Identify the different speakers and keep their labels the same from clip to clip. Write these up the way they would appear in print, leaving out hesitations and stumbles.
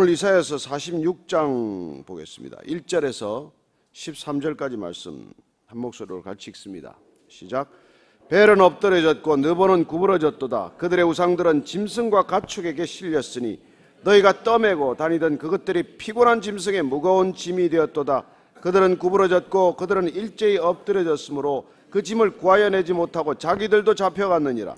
Speaker 1: 오늘 이사야서 46장 보겠습니다. 1절에서 13절까지 말씀 한 목소리로 같이 읽습니다. 시작. 벨은 엎드려졌고 느보는 구부러졌도다. 그들의 우상들은 짐승과 가축에게 실렸으니 너희가 떠매고 다니던 그것들이 피곤한 짐승의 무거운 짐이 되었도다. 그들은 구부러졌고 그들은 일제히 엎드려졌으므로 그 짐을 구하여 내지 못하고 자기들도 잡혀갔느니라.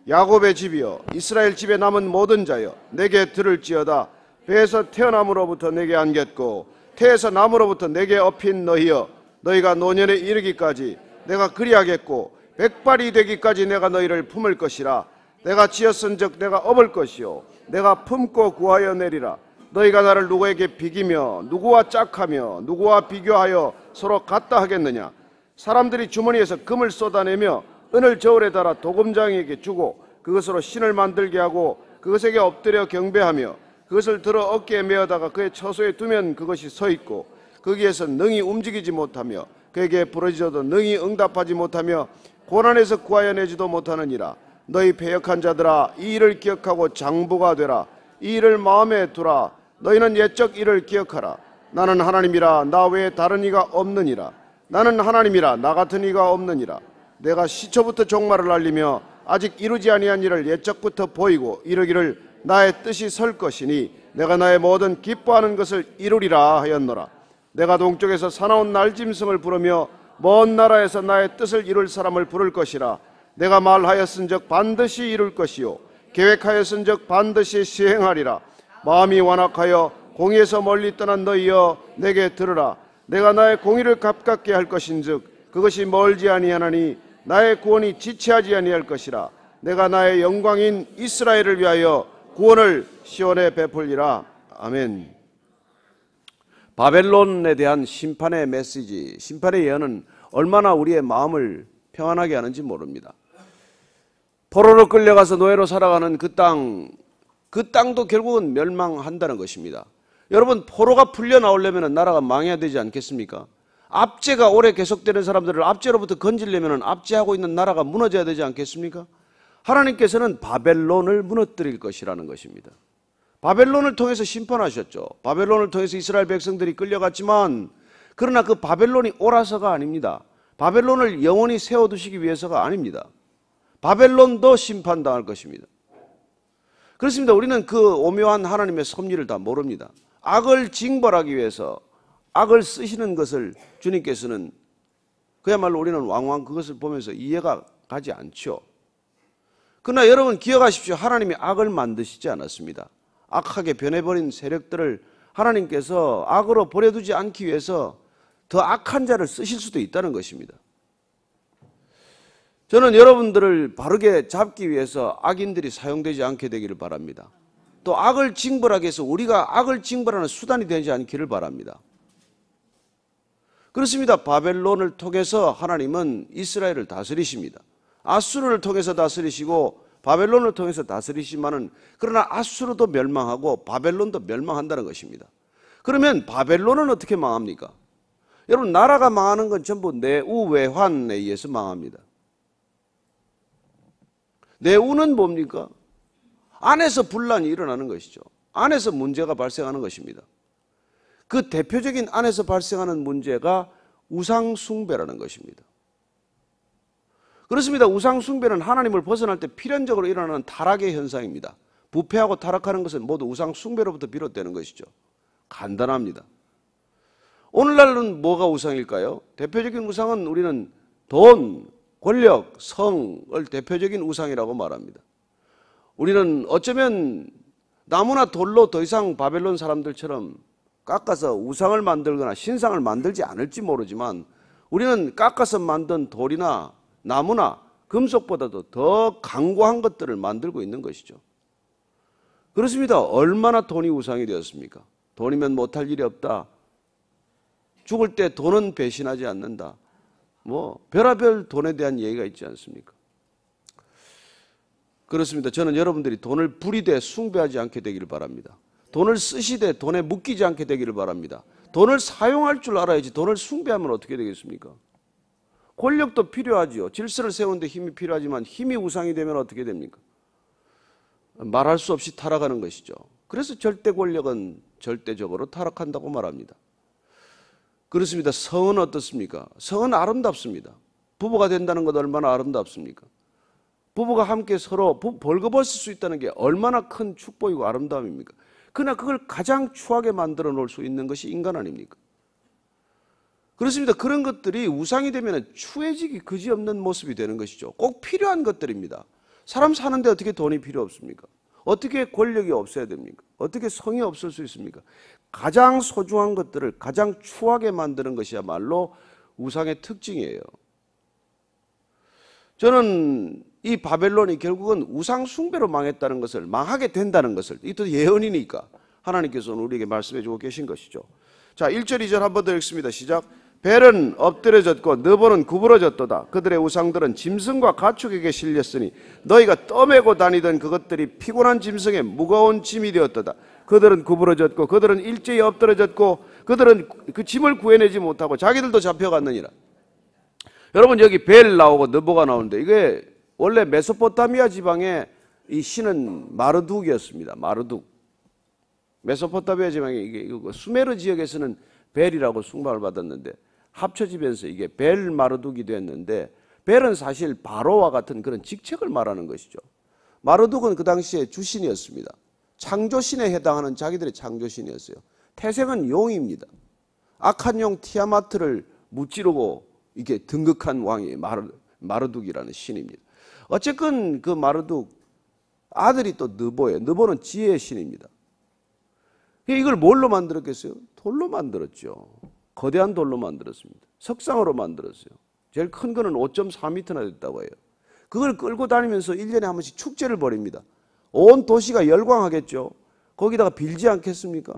Speaker 1: 야곱의 집이여, 이스라엘 집에 남은 모든 자여, 내게 들을지어다. 배에서 태어남으로부터 내게 안겼고 태에서 남으로부터 내게 업힌 너희여, 너희가 노년에 이르기까지 내가 그리하겠고 백발이 되기까지 내가 너희를 품을 것이라. 내가 지었은즉 내가 업을 것이요 내가 품고 구하여 내리라. 너희가 나를 누구에게 비기며 누구와 짝하며 누구와 비교하여 서로 같다 하겠느냐. 사람들이 주머니에서 금을 쏟아내며 은을 저울에 달아 도금장에게 주고 그것으로 신을 만들게 하고 그것에게 엎드려 경배하며 그것을 들어 어깨에 메어다가 그의 처소에 두면 그것이 서 있고 거기에서 능히 움직이지 못하며 그에게 부르짖어도 능히 응답하지 못하며 고난에서 구하여 내지도 못하느니라. 너희 패역한 자들아, 이 일을 기억하고 장부가 되라. 이 일을 마음에 두라. 너희는 옛적 일을 기억하라. 나는 하나님이라, 나 외에 다른 이가 없느니라. 나는 하나님이라, 나 같은 이가 없느니라. 내가 시초부터 종말을 알리며 아직 이루지 아니한 일을 옛적부터 보이고 이르기를 나의 뜻이 설 것이니 내가 나의 모든 기뻐하는 것을 이루리라 하였노라. 내가 동쪽에서 사나운 날짐승을 부르며 먼 나라에서 나의 뜻을 이룰 사람을 부를 것이라. 내가 말하였은즉 반드시 이룰 것이요 계획하였은즉 반드시 시행하리라. 마음이 완악하여 공의에서 멀리 떠난 너희여, 내게 들으라. 내가 나의 공의를 가깝게 할 것인즉 그것이 멀지 아니하나니 나의 구원이 지체하지 아니할 것이라. 내가 나의 영광인 이스라엘을 위하여 구원을 시온에 베풀리라. 아멘. 바벨론에 대한 심판의 메시지, 심판의 예언은 얼마나 우리의 마음을 평안하게 하는지 모릅니다. 포로로 끌려가서 노예로 살아가는 그 땅도 결국은 멸망한다는 것입니다. 여러분, 포로가 풀려 나오려면 나라가 망해야 되지 않겠습니까? 압제가 오래 계속되는 사람들을 압제로부터 건지려면 압제하고 있는 나라가 무너져야 되지 않겠습니까? 하나님께서는 바벨론을 무너뜨릴 것이라는 것입니다. 바벨론을 통해서 심판하셨죠. 바벨론을 통해서 이스라엘 백성들이 끌려갔지만 그러나 그 바벨론이 옳아서가 아닙니다. 바벨론을 영원히 세워두시기 위해서가 아닙니다. 바벨론도 심판당할 것입니다. 그렇습니다. 우리는 그 오묘한 하나님의 섭리를 다 모릅니다. 악을 징벌하기 위해서 악을 쓰시는 것을 주님께서는 그야말로 우리는 왕왕 그것을 보면서 이해가 가지 않죠. 그러나 여러분 기억하십시오. 하나님이 악을 만드시지 않았습니다. 악하게 변해버린 세력들을 하나님께서 악으로 버려두지 않기 위해서 더 악한 자를 쓰실 수도 있다는 것입니다. 저는 여러분들을 바르게 잡기 위해서 악인들이 사용되지 않게 되기를 바랍니다. 또 악을 징벌하기 위해서 우리가 악을 징벌하는 수단이 되지 않기를 바랍니다. 그렇습니다. 바벨론을 통해서 하나님은 이스라엘을 다스리십니다. 아수르를 통해서 다스리시고 바벨론을 통해서 다스리시지만은 그러나 아수르도 멸망하고 바벨론도 멸망한다는 것입니다. 그러면 바벨론은 어떻게 망합니까? 여러분, 나라가 망하는 건 전부 내우외환에 의해서 망합니다. 내우는 뭡니까? 안에서 분란이 일어나는 것이죠. 안에서 문제가 발생하는 것입니다. 그 대표적인 안에서 발생하는 문제가 우상숭배라는 것입니다. 그렇습니다. 우상숭배는 하나님을 벗어날 때 필연적으로 일어나는 타락의 현상입니다. 부패하고 타락하는 것은 모두 우상숭배로부터 비롯되는 것이죠. 간단합니다. 오늘날은 뭐가 우상일까요? 대표적인 우상은 우리는 돈, 권력, 성을 대표적인 우상이라고 말합니다. 우리는 어쩌면 나무나 돌로 더 이상 바벨론 사람들처럼 깎아서 우상을 만들거나 신상을 만들지 않을지 모르지만 우리는 깎아서 만든 돌이나 나무나 금속보다도 더 강고한 것들을 만들고 있는 것이죠. 그렇습니다. 얼마나 돈이 우상이 되었습니까? 돈이면 못할 일이 없다. 죽을 때 돈은 배신하지 않는다. 별하별 돈에 대한 얘기가 있지 않습니까? 그렇습니다. 저는 여러분들이 돈을 불이되 숭배하지 않게 되기를 바랍니다. 돈을 쓰시되 돈에 묶이지 않게 되기를 바랍니다. 돈을 사용할 줄 알아야지 돈을 숭배하면 어떻게 되겠습니까? 권력도 필요하지요. 질서를 세우는데 힘이 필요하지만 힘이 우상이 되면 어떻게 됩니까? 말할 수 없이 타락하는 것이죠. 그래서 절대 권력은 절대적으로 타락한다고 말합니다. 그렇습니다. 성은 어떻습니까? 성은 아름답습니다. 부부가 된다는 것 얼마나 아름답습니까? 부부가 함께 서로 벌거벗을 수 있다는 게 얼마나 큰 축복이고 아름다움입니까? 그러나 그걸 가장 추하게 만들어 놓을 수 있는 것이 인간 아닙니까? 그렇습니다. 그런 것들이 우상이 되면 추해지기 그지없는 모습이 되는 것이죠. 꼭 필요한 것들입니다. 사람 사는데 어떻게 돈이 필요 없습니까? 어떻게 권력이 없어야 됩니까? 어떻게 성이 없을 수 있습니까? 가장 소중한 것들을 가장 추하게 만드는 것이야말로 우상의 특징이에요. 저는 이 바벨론이 결국은 우상 숭배로 망했다는 것을, 망하게 된다는 것을, 이것도 예언이니까 하나님께서는 우리에게 말씀해 주고 계신 것이죠. 자, 1절 2절 한 번 더 읽습니다. 시작. 벨은 엎드려졌고 느보는 구부러졌도다. 그들의 우상들은 짐승과 가축에게 실렸으니 너희가 떠매고 다니던 그것들이 피곤한 짐승의 무거운 짐이 되었도다. 그들은 구부러졌고 그들은 일제히 엎드러졌고 그들은 그 짐을 구해내지 못하고 자기들도 잡혀갔느니라. 여러분, 여기 벨 나오고 느보가 나오는데 이게 원래 메소포타미아 지방의 이 신은 마르둑이었습니다. 마르둑. 메소포타미아 지방의 이게 수메르 지역에서는 벨이라고 숭배를 받았는데 합쳐지면서 이게 벨 마르둑이 됐는데, 벨은 사실 바로와 같은 그런 직책을 말하는 것이죠. 마르둑은 그 당시에 주신이었습니다. 창조신에 해당하는 자기들의 창조신이었어요. 태생은 용입니다. 악한 용 티아마트를 무찌르고 이게 등극한 왕이 마르둑이라는 신입니다. 어쨌건 그 마르둑 아들이 또 느보예요. 느보는 지혜의 신입니다. 이걸 뭘로 만들었겠어요? 돌로 만들었죠. 거대한 돌로 만들었습니다. 석상으로 만들었어요. 제일 큰 거는 5.4m나 됐다고 해요. 그걸 끌고 다니면서 1년에 한 번씩 축제를 벌입니다. 온 도시가 열광하겠죠. 거기다가 빌지 않겠습니까?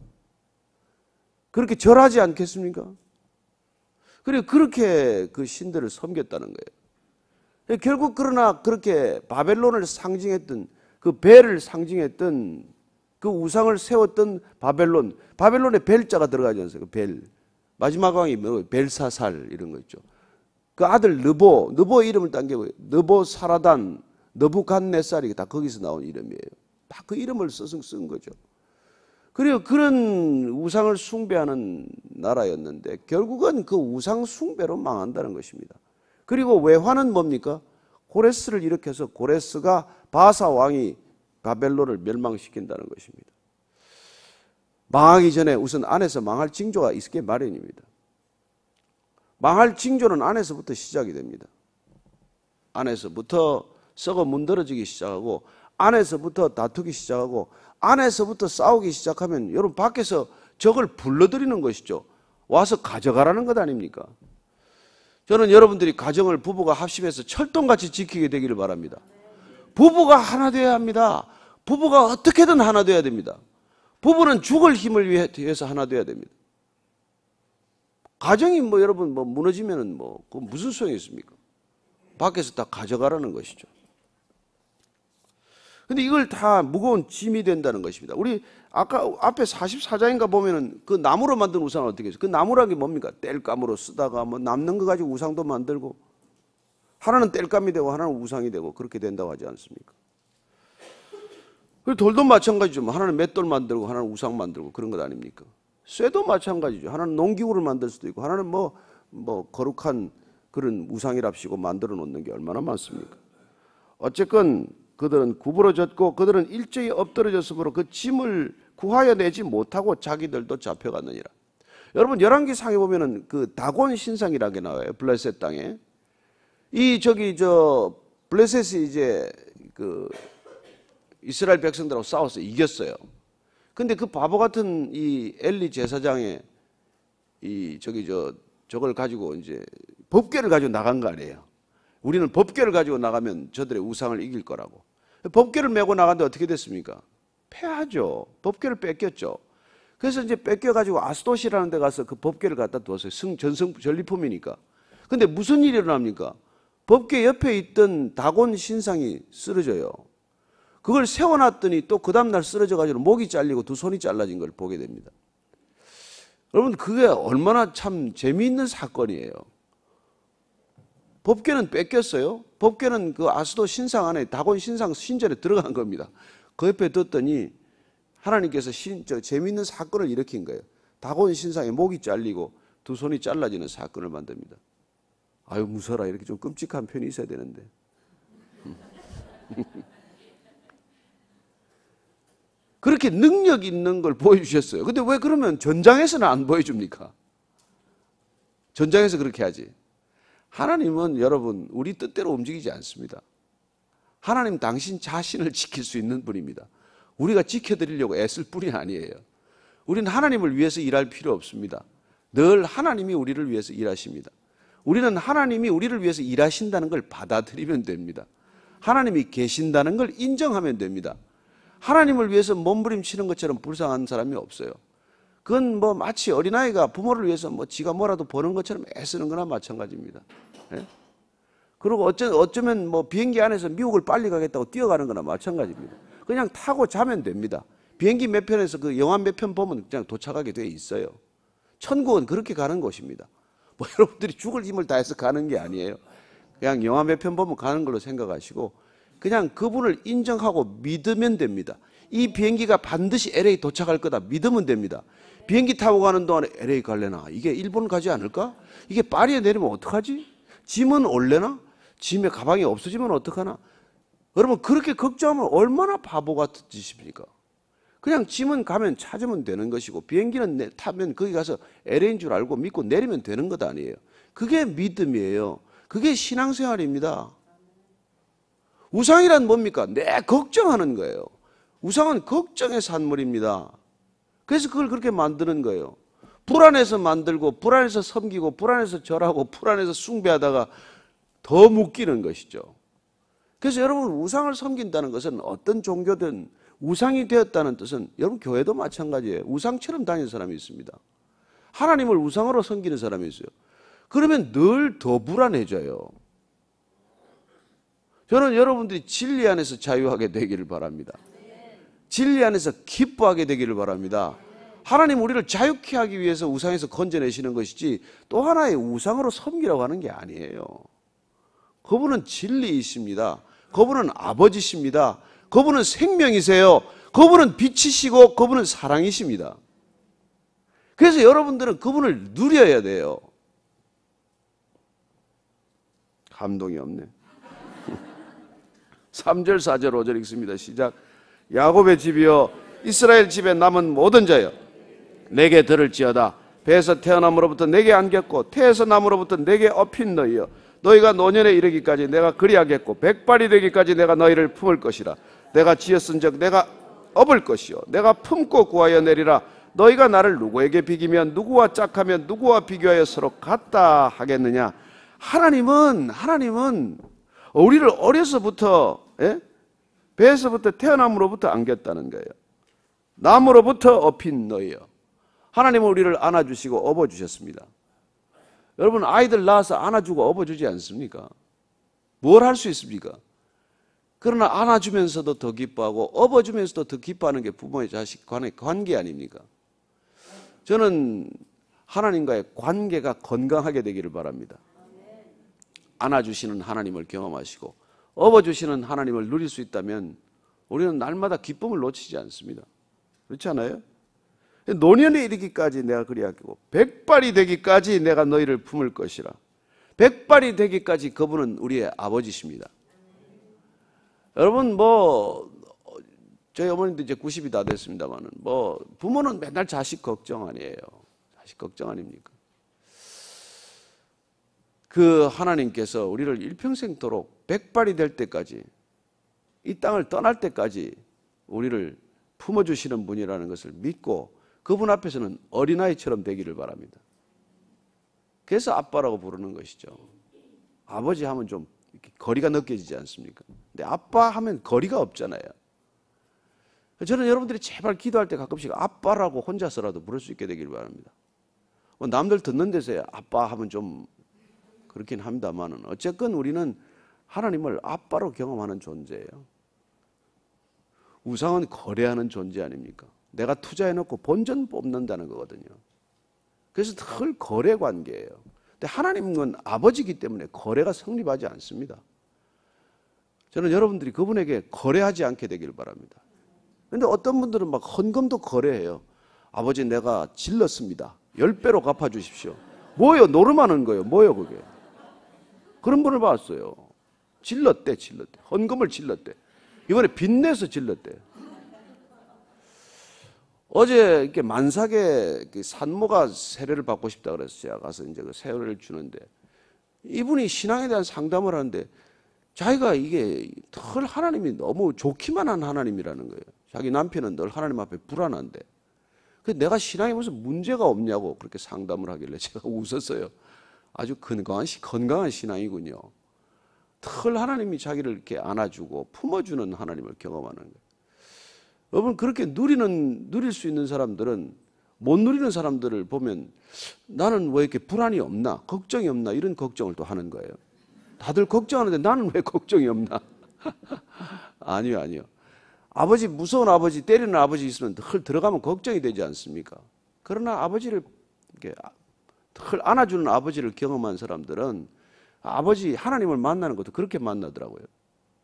Speaker 1: 그렇게 절하지 않겠습니까? 그리고 그렇게 그 신들을 섬겼다는 거예요. 결국 그러나 그렇게 바벨론을 상징했던 그 벨을 상징했던 그 우상을 세웠던 바벨론에 벨자가 들어가지 않습니까? 벨. 마지막 왕이 뭐 벨사살 이런 거 있죠. 그 아들 느보 이름을 딴 게 뭐예요? 느보사라단, 느부갓네살이 다 거기서 나온 이름이에요. 다 그 이름을 쓴 거죠. 그리고 그런 우상을 숭배하는 나라였는데 결국은 그 우상 숭배로 망한다는 것입니다. 그리고 외환은 뭡니까? 고레스를 일으켜서 고레스가 바사 왕이 바벨론을 멸망시킨다는 것입니다. 망하기 전에 우선 안에서 망할 징조가 있게 마련입니다. 망할 징조는 안에서부터 시작이 됩니다. 안에서부터 썩어 문드러지기 시작하고 안에서부터 다투기 시작하고 안에서부터 싸우기 시작하면 여러분 밖에서 적을 불러들이는 것이죠. 와서 가져가라는 것 아닙니까? 저는 여러분들이 가정을 부부가 합심해서 철동같이 지키게 되기를 바랍니다. 부부가 하나 되어야 합니다. 부부가 어떻게든 하나 되어야 됩니다. 부부는 죽을 힘을 위해서 하나 되어야 됩니다. 가정이 여러분 무너지면은 그 무슨 소용이 있습니까? 밖에서 다 가져가라는 것이죠. 근데 이걸 다 무거운 짐이 된다는 것입니다. 우리 아까 앞에 44장인가 보면은 그 나무로 만든 우상은 어떻게 했어요? 그 나무라는 게 뭡니까? 땔감으로 쓰다가 남는 거 가지고 우상도 만들고, 하나는 땔감이 되고 하나는 우상이 되고 그렇게 된다고 하지 않습니까? 그리고 돌도 마찬가지죠. 하나는 맷돌 만들고 하나는 우상 만들고 그런 것 아닙니까? 쇠도 마찬가지죠. 하나는 농기구를 만들 수도 있고 하나는 거룩한 그런 우상이랍시고 만들어 놓는 게 얼마나 많습니까? 어쨌건 그들은 구부러졌고 그들은 일제히 엎드러졌으므로 그 짐을 구하여 내지 못하고 자기들도 잡혀갔느니라. 여러분 열왕기상에 보면은 그 다곤 신상이라는 게 나와요. 블레셋 땅에. 블레셋이 이제 그 이스라엘 백성들하고 싸워서 이겼어요. 근데 그 바보 같은 이 엘리 제사장의 저걸 가지고 이제 법궤를 가지고 나간 거 아니에요. 우리는 법궤를 가지고 나가면 저들의 우상을 이길 거라고. 법궤를 메고 나갔는데 어떻게 됐습니까? 패하죠. 법궤를 뺏겼죠. 그래서 이제 뺏겨가지고 아스돗이라는 데 가서 그 법궤를 갖다 두었어요. 전리품이니까. 근데 무슨 일이 일어납니까? 법궤 옆에 있던 다곤 신상이 쓰러져요. 그걸 세워놨더니 또 그 다음날 쓰러져가지고 목이 잘리고 두 손이 잘라진 걸 보게 됩니다. 여러분 그게 얼마나 참 재미있는 사건이에요. 법궤는 뺏겼어요. 법궤는 그 아스돗 신상 안에 다곤 신상 신전에 들어간 겁니다. 그 옆에 뒀더니 하나님께서 재미있는 사건을 일으킨 거예요. 다곤 신상의 목이 잘리고 두 손이 잘라지는 사건을 만듭니다. 아유 무서라, 이렇게 좀 끔찍한 편이 있어야 되는데. 그렇게 능력 있는 걸 보여주셨어요. 근데 왜 그러면 전장에서는 안 보여줍니까? 전장에서 그렇게 하지. 하나님은 여러분 우리 뜻대로 움직이지 않습니다. 하나님 당신 자신을 지킬 수 있는 분입니다. 우리가 지켜드리려고 애쓸 뿐이 아니에요. 우리는 하나님을 위해서 일할 필요 없습니다. 늘 하나님이 우리를 위해서 일하십니다. 우리는 하나님이 우리를 위해서 일하신다는 걸 받아들이면 됩니다. 하나님이 계신다는 걸 인정하면 됩니다. 하나님을 위해서 몸부림치는 것처럼 불쌍한 사람이 없어요. 그건 뭐 마치 어린아이가 부모를 위해서 뭐 지가 뭐라도 버는 것처럼 애쓰는 거나 마찬가지입니다. 예? 그리고 어쩌면 뭐 비행기 안에서 미국을 빨리 가겠다고 뛰어가는 거나 마찬가지입니다. 그냥 타고 자면 됩니다. 비행기 몇 편에서 그 영화 몇 편 보면 그냥 도착하게 돼 있어요. 천국은 그렇게 가는 곳입니다. 뭐 여러분들이 죽을 힘을 다해서 가는 게 아니에요. 그냥 영화 몇 편 보면 가는 걸로 생각하시고 그냥 그분을 인정하고 믿으면 됩니다. 이 비행기가 반드시 LA 도착할 거다 믿으면 됩니다. 비행기 타고 가는 동안에 LA 갈래나? 이게 일본 가지 않을까? 이게 파리에 내리면 어떡하지? 짐은 올래나? 짐에 가방이 없어지면 어떡하나? 여러분 그렇게 걱정하면 얼마나 바보 같은 짓입니까? 그냥 짐은 가면 찾으면 되는 것이고 비행기는 타면 거기 가서 LA인 줄 알고 믿고 내리면 되는 것 아니에요. 그게 믿음이에요. 그게 신앙생활입니다. 우상이란 뭡니까? 내 걱정하는 거예요. 우상은 걱정의 산물입니다. 그래서 그걸 그렇게 만드는 거예요. 불안해서 만들고 불안해서 섬기고 불안해서 절하고 불안해서 숭배하다가 더 묶이는 것이죠. 그래서 여러분 우상을 섬긴다는 것은 어떤 종교든 우상이 되었다는 뜻은 여러분 교회도 마찬가지예요. 우상처럼 다니는 사람이 있습니다. 하나님을 우상으로 섬기는 사람이 있어요. 그러면 늘 더 불안해져요. 저는 여러분들이 진리 안에서 자유하게 되기를 바랍니다. 진리 안에서 기뻐하게 되기를 바랍니다. 하나님 우리를 자유케 하기 위해서 우상에서 건져내시는 것이지 또 하나의 우상으로 섬기라고 하는 게 아니에요. 그분은 진리이십니다. 그분은 아버지십니다. 그분은 생명이세요. 그분은 빛이시고 그분은 사랑이십니다. 그래서 여러분들은 그분을 누려야 돼요. 감동이 없네. 3절, 4절, 5절 읽습니다. 시작. 야곱의 집이여 이스라엘 집에 남은 모든 자여 내게 들을지어다. 배에서 태어남으로부터 내게 안겼고 태에서 남으로부터 내게 업힌 너희여 너희가 노년에 이르기까지 내가 그리하겠고 백발이 되기까지 내가 너희를 품을 것이라. 내가 지었은즉 내가 업을 것이요 내가 품고 구하여 내리라. 너희가 나를 누구에게 비기면 누구와 짝하면 누구와 비교하여 서로 같다 하겠느냐. 하나님은 우리를 어려서부터 배에서부터 태어남으로부터 안겼다는 거예요. 남으로부터 업힌 너희요. 하나님은 우리를 안아주시고 업어주셨습니다. 여러분 아이들 낳아서 안아주고 업어주지 않습니까? 뭘 할 수 있습니까? 그러나 안아주면서도 더 기뻐하고 업어주면서도 더 기뻐하는 게 부모의 자식 간의 관계 아닙니까? 저는 하나님과의 관계가 건강하게 되기를 바랍니다. 안아주시는 하나님을 경험하시고 업어주시는 하나님을 누릴 수 있다면 우리는 날마다 기쁨을 놓치지 않습니다. 그렇지 않아요? 노년에 이르기까지 내가 그리하겠고 백발이 되기까지 내가 너희를 품을 것이라. 백발이 되기까지 그분은 우리의 아버지십니다. 여러분 저희 어머님도 이제 90이 다 됐습니다만은 부모는 맨날 자식 걱정 아니에요. 자식 걱정 아닙니까? 그 하나님께서 우리를 일평생토록 백발이 될 때까지 이 땅을 떠날 때까지 우리를 품어주시는 분이라는 것을 믿고 그분 앞에서는 어린아이처럼 되기를 바랍니다. 그래서 아빠라고 부르는 것이죠. 아버지 하면 좀 거리가 느껴지지 않습니까? 근데 아빠 하면 거리가 없잖아요. 저는 여러분들이 제발 기도할 때 가끔씩 아빠라고 혼자서라도 부를 수 있게 되기를 바랍니다. 남들 듣는 데서 아빠 하면 좀 그렇긴 합니다만은 어쨌건 우리는 하나님을 아빠로 경험하는 존재예요. 우상은 거래하는 존재 아닙니까? 내가 투자해놓고 본전 뽑는다는 거거든요. 그래서 늘 거래 관계예요. 근데 하나님은 아버지이기 때문에 거래가 성립하지 않습니다. 저는 여러분들이 그분에게 거래하지 않게 되기를 바랍니다. 근데 어떤 분들은 막 헌금도 거래해요. 아버지 내가 질렀습니다. 10배로 갚아주십시오. 뭐예요? 노름하는 거예요. 뭐예요 그게? 그런 분을 봤어요. 질렀대. 헌금을 질렀대. 이번에 빚내서 질렀대. 어제 이렇게 만삭에 산모가 세례를 받고 싶다 그래서 제가 가서 이제 그 세례를 주는데 이분이 신앙에 대한 상담을 하는데 자기가 이게 늘 하나님이 너무 좋기만 한 하나님이라는 거예요. 자기 남편은 늘 하나님 앞에 불안한데. 그래서 내가 신앙에 무슨 문제가 없냐고 그렇게 상담을 하길래 제가 웃었어요. 아주 건강한 신앙이군요. 늘 하나님이 자기를 이렇게 안아주고 품어주는 하나님을 경험하는 거예요. 여러분 그렇게 누릴 수 있는 사람들은 못 누리는 사람들을 보면 나는 왜 이렇게 불안이 없나 걱정이 없나 이런 걱정을 또 하는 거예요. 다들 걱정하는데 나는 왜 걱정이 없나? 아니요. 아버지 무서운 아버지 때리는 아버지 있으면 늘 들어가면 걱정이 되지 않습니까? 그러나 아버지를 이렇게 늘 안아주는 아버지를 경험한 사람들은 아버지 하나님을 만나는 것도 그렇게 만나더라고요.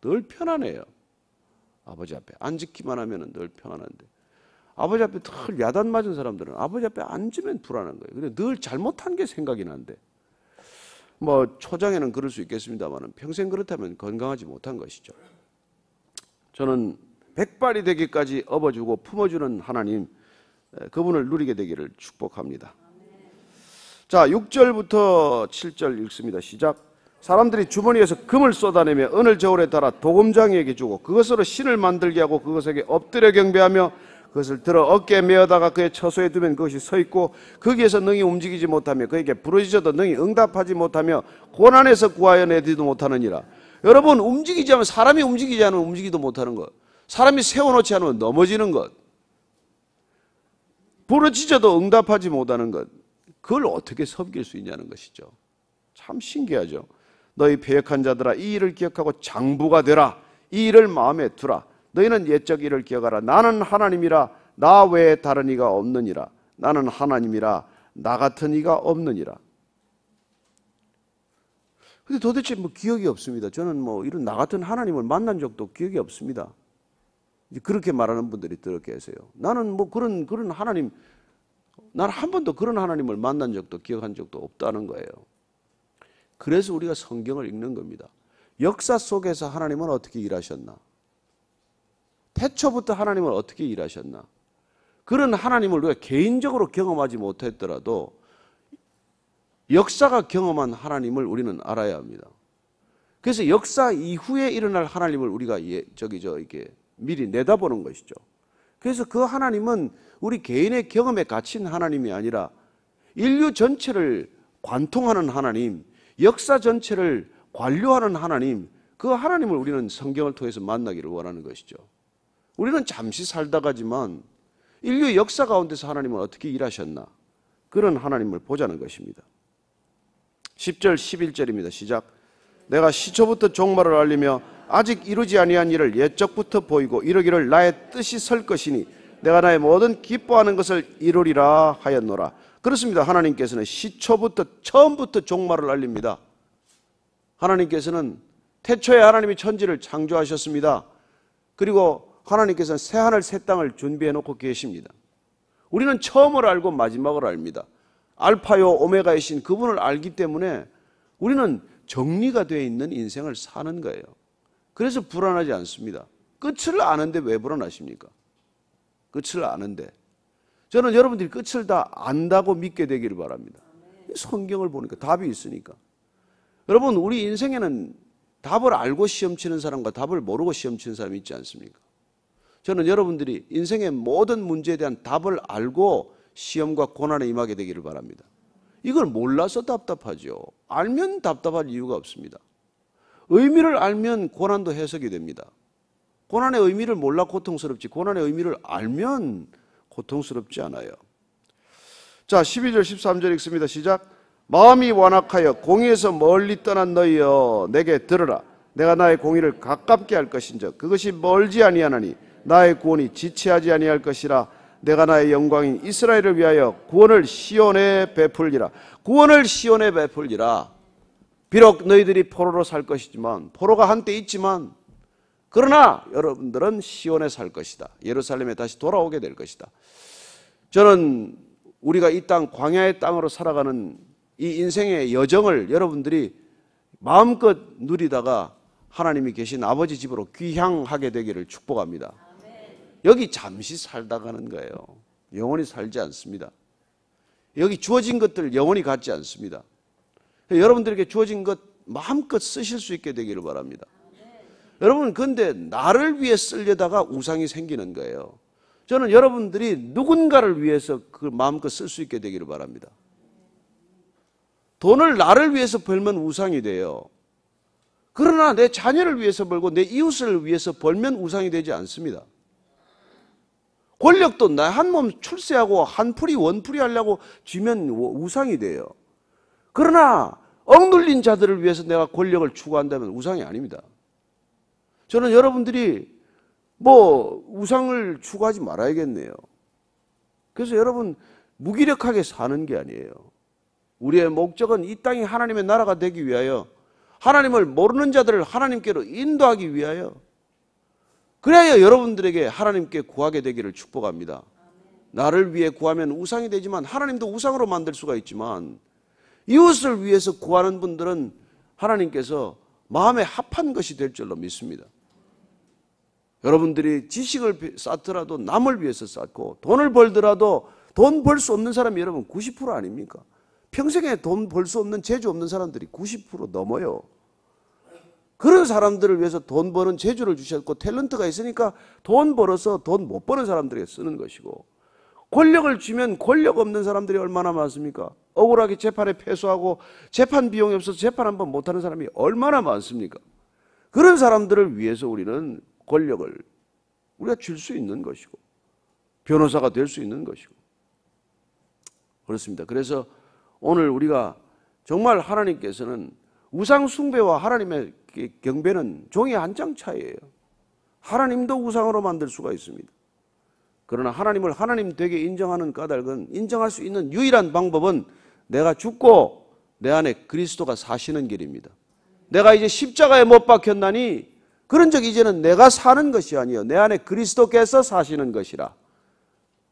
Speaker 1: 늘 편안해요. 아버지 앞에 앉기만 하면 늘 평안한데 아버지 앞에 늘 야단 맞은 사람들은 아버지 앞에 앉으면 불안한 거예요. 근데 늘 잘못한 게 생각이 나는데 뭐 초장에는 그럴 수 있겠습니다만 평생 그렇다면 건강하지 못한 것이죠. 저는 백발이 되기까지 업어주고 품어주는 하나님 그분을 누리게 되기를 축복합니다. 자 6절부터 7절 읽습니다. 시작. 사람들이 주머니에서 금을 쏟아내며 은을 저울에 달아 도금장이에게 주고 그것으로 신을 만들게 하고 그것에게 엎드려 경배하며 그것을 들어 어깨에 메어다가 그의 처소에 두면 그것이 서 있고 거기에서 능히 움직이지 못하며 그에게 부르짖어도 능히 응답하지 못하며 고난에서 구하여 내지도 못하느니라. 여러분 움직이지 않으면 사람이 움직이지 않으면 움직이도 못하는 것, 사람이 세워놓지 않으면 넘어지는 것, 부르짖어도 응답하지 못하는 것, 그걸 어떻게 섬길 수 있냐는 것이죠. 참 신기하죠. 너희 패역한 자들아 이 일을 기억하고 장부가 되라. 이 일을 마음에 두라. 너희는 옛적 일을 기억하라. 나는 하나님이라 나 외에 다른 이가 없느니라. 나는 하나님이라 나 같은 이가 없느니라. 근데 도대체 뭐 기억이 없습니다. 저는 뭐 이런 나 같은 하나님을 만난 적도 기억이 없습니다. 이제 그렇게 말하는 분들이 들어 계세요. 나는 뭐 그런 하나님, 나는 한 번도 그런 하나님을 만난 적도 기억한 적도 없다는 거예요. 그래서 우리가 성경을 읽는 겁니다. 역사 속에서 하나님은 어떻게 일하셨나? 태초부터 하나님은 어떻게 일하셨나? 그런 하나님을 우리가 개인적으로 경험하지 못했더라도 역사가 경험한 하나님을 우리는 알아야 합니다. 그래서 역사 이후에 일어날 하나님을 우리가 이렇게 미리 내다보는 것이죠. 그래서 그 하나님은 우리 개인의 경험에 갇힌 하나님이 아니라 인류 전체를 관통하는 하나님, 역사 전체를 관료하는 하나님, 그 하나님을 우리는 성경을 통해서 만나기를 원하는 것이죠. 우리는 잠시 살다 가지만 인류 역사 가운데서 하나님은 어떻게 일하셨나? 그런 하나님을 보자는 것입니다. 10절 11절입니다. 시작. 내가 시초부터 종말을 알리며 아직 이루지 아니한 일을 옛적부터 보이고 이르기를 나의 뜻이 설 것이니 내가 나의 모든 기뻐하는 것을 이루리라 하였노라. 그렇습니다. 하나님께서는 시초부터 처음부터 종말을 알립니다. 하나님께서는 태초에 하나님이 천지를 창조하셨습니다. 그리고 하나님께서는 새하늘 새 땅을 준비해 놓고 계십니다. 우리는 처음을 알고 마지막을 압니다. 알파요 오메가이신 그분을 알기 때문에 우리는 정리가 되어 있는 인생을 사는 거예요. 그래서 불안하지 않습니다. 끝을 아는데 왜 불안하십니까? 끝을 아는데. 저는 여러분들이 끝을 다 안다고 믿게 되기를 바랍니다. 성경을 보니까 답이 있으니까. 여러분 우리 인생에는 답을 알고 시험 치는 사람과 답을 모르고 시험 치는 사람이 있지 않습니까? 저는 여러분들이 인생의 모든 문제에 대한 답을 알고 시험과 고난에 임하게 되기를 바랍니다. 이걸 몰라서 답답하죠. 알면 답답할 이유가 없습니다. 의미를 알면 고난도 해석이 됩니다. 고난의 의미를 몰라 고통스럽지 고난의 의미를 알면 고통스럽지 않아요. 자 12절 13절 읽습니다. 시작. 마음이 완악하여 공의에서 멀리 떠난 너희여 내게 들으라. 내가 나의 공의를 가깝게 할 것인즉 그것이 멀지 아니하나니 나의 구원이 지체하지 아니할 것이라. 내가 나의 영광인 이스라엘을 위하여 구원을 시온에 베풀리라. 구원을 시온에 베풀리라. 비록 너희들이 포로로 살 것이지만 포로가 한때 있지만 그러나 여러분들은 시온에 살 것이다. 예루살렘에 다시 돌아오게 될 것이다. 저는 우리가 이 땅 광야의 땅으로 살아가는 이 인생의 여정을 여러분들이 마음껏 누리다가 하나님이 계신 아버지 집으로 귀향하게 되기를 축복합니다. 여기 잠시 살다 가는 거예요. 영원히 살지 않습니다. 여기 주어진 것들 영원히 갖지 않습니다. 여러분들에게 주어진 것 마음껏 쓰실 수 있게 되기를 바랍니다. 여러분, 근데 나를 위해 쓰려다가 우상이 생기는 거예요. 저는 여러분들이 누군가를 위해서 그걸 마음껏 쓸 수 있게 되기를 바랍니다. 돈을 나를 위해서 벌면 우상이 돼요. 그러나 내 자녀를 위해서 벌고 내 이웃을 위해서 벌면 우상이 되지 않습니다. 권력도 나 한 몸 출세하고 한풀이 원풀이 하려고 쥐면 우상이 돼요. 그러나 억눌린 자들을 위해서 내가 권력을 추구한다면 우상이 아닙니다. 저는 여러분들이 우상을 추구하지 말아야겠네요. 그래서 여러분 무기력하게 사는 게 아니에요. 우리의 목적은 이 땅이 하나님의 나라가 되기 위하여 하나님을 모르는 자들을 하나님께로 인도하기 위하여, 그래야 여러분들에게 하나님께 구하게 되기를 축복합니다. 나를 위해 구하면 우상이 되지만 하나님도 우상으로 만들 수가 있지만 이웃을 위해서 구하는 분들은 하나님께서 마음에 합한 것이 될 줄로 믿습니다. 여러분들이 지식을 쌓더라도 남을 위해서 쌓고 돈을 벌더라도 돈 벌 수 없는 사람이 여러분 90% 아닙니까? 평생에 돈 벌 수 없는 재주 없는 사람들이 90% 넘어요. 그런 사람들을 위해서 돈 버는 재주를 주셨고 탤런트가 있으니까 돈 벌어서 돈 못 버는 사람들에게 쓰는 것이고, 권력을 주면 권력 없는 사람들이 얼마나 많습니까? 억울하게 재판에 패소하고 재판 비용이 없어서 재판 한번 못하는 사람이 얼마나 많습니까? 그런 사람들을 위해서 우리는 권력을 우리가 줄 수 있는 것이고 변호사가 될 수 있는 것이고 그렇습니다. 그래서 오늘 우리가 정말 하나님께서는 우상 숭배와 하나님의 경배는 종이 한 장 차이예요. 하나님도 우상으로 만들 수가 있습니다. 그러나 하나님을 하나님 되게 인정하는 까닭은, 인정할 수 있는 유일한 방법은 내가 죽고 내 안에 그리스도가 사시는 길입니다. 내가 이제 십자가에 못 박혔나니 그런즉 이제는 내가 사는 것이 아니요 내 안에 그리스도께서 사시는 것이라.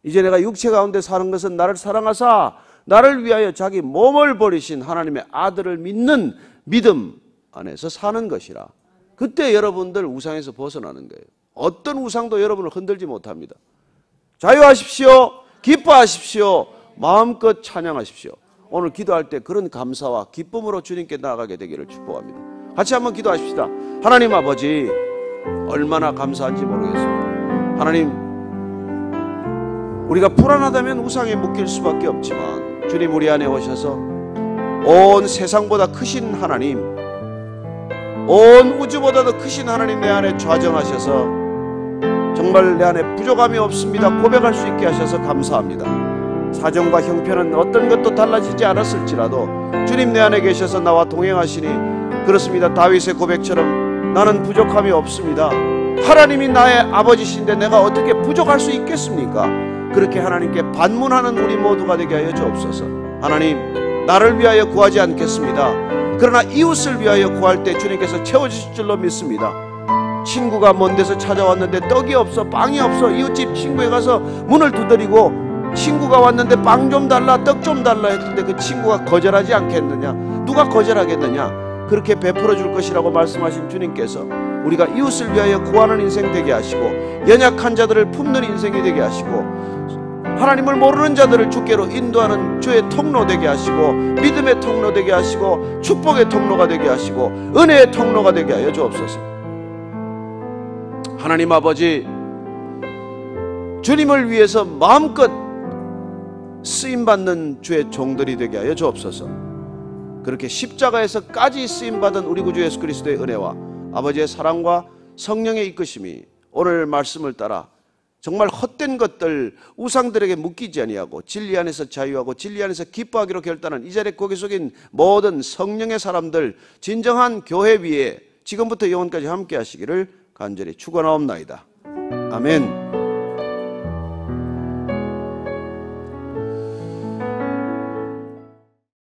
Speaker 1: 이제 내가 육체 가운데 사는 것은 나를 사랑하사 나를 위하여 자기 몸을 버리신 하나님의 아들을 믿는 믿음 안에서 사는 것이라. 그때 여러분들 우상에서 벗어나는 거예요. 어떤 우상도 여러분을 흔들지 못합니다. 자유하십시오. 기뻐하십시오. 마음껏 찬양하십시오. 오늘 기도할 때 그런 감사와 기쁨으로 주님께 나아가게 되기를 축복합니다. 같이 한번 기도하십시다. 하나님 아버지, 얼마나 감사한지 모르겠습니다. 하나님, 우리가 불안하다면 우상에 묶일 수밖에 없지만 주님 우리 안에 오셔서 온 세상보다 크신 하나님, 온 우주보다도 크신 하나님 내 안에 좌정하셔서 정말 내 안에 부족함이 없습니다 고백할 수 있게 하셔서 감사합니다. 사정과 형편은 어떤 것도 달라지지 않았을지라도 주님 내 안에 계셔서 나와 동행하시니 그렇습니다. 다윗의 고백처럼 나는 부족함이 없습니다. 하나님이 나의 아버지신데 내가 어떻게 부족할 수 있겠습니까? 그렇게 하나님께 반문하는 우리 모두가 되게 하여 주옵소서. 하나님, 나를 위하여 구하지 않겠습니다. 그러나 이웃을 위하여 구할 때 주님께서 채워주실 줄로 믿습니다. 친구가 먼 데서 찾아왔는데 떡이 없어, 빵이 없어, 이웃집 친구에 가서 문을 두드리고 친구가 왔는데 빵 좀 달라, 떡 좀 달라 했을 때 그 친구가 거절하지 않겠느냐? 누가 거절하겠느냐? 그렇게 베풀어 줄 것이라고 말씀하신 주님께서 우리가 이웃을 위하여 구하는 인생 되게 하시고 연약한 자들을 품는 인생이 되게 하시고 하나님을 모르는 자들을 주께로 인도하는 주의 통로 되게 하시고 믿음의 통로 되게 하시고 축복의 통로가 되게 하시고 은혜의 통로가 되게 하여 주옵소서. 하나님 아버지, 주님을 위해서 마음껏 쓰임받는 주의 종들이 되게 하여 주옵소서. 그렇게 십자가에서까지 쓰임받은 우리 구주 예수 그리스도의 은혜와 아버지의 사랑과 성령의 이끄심이 오늘 말씀을 따라 정말 헛된 것들, 우상들에게 묶이지 아니하고 진리 안에서 자유하고 진리 안에서 기뻐하기로 결단한 이 자리에 고개 숙인 모든 성령의 사람들, 진정한 교회 위에 지금부터 영원까지 함께 하시기를 간절히 축원하옵나이다. 아멘.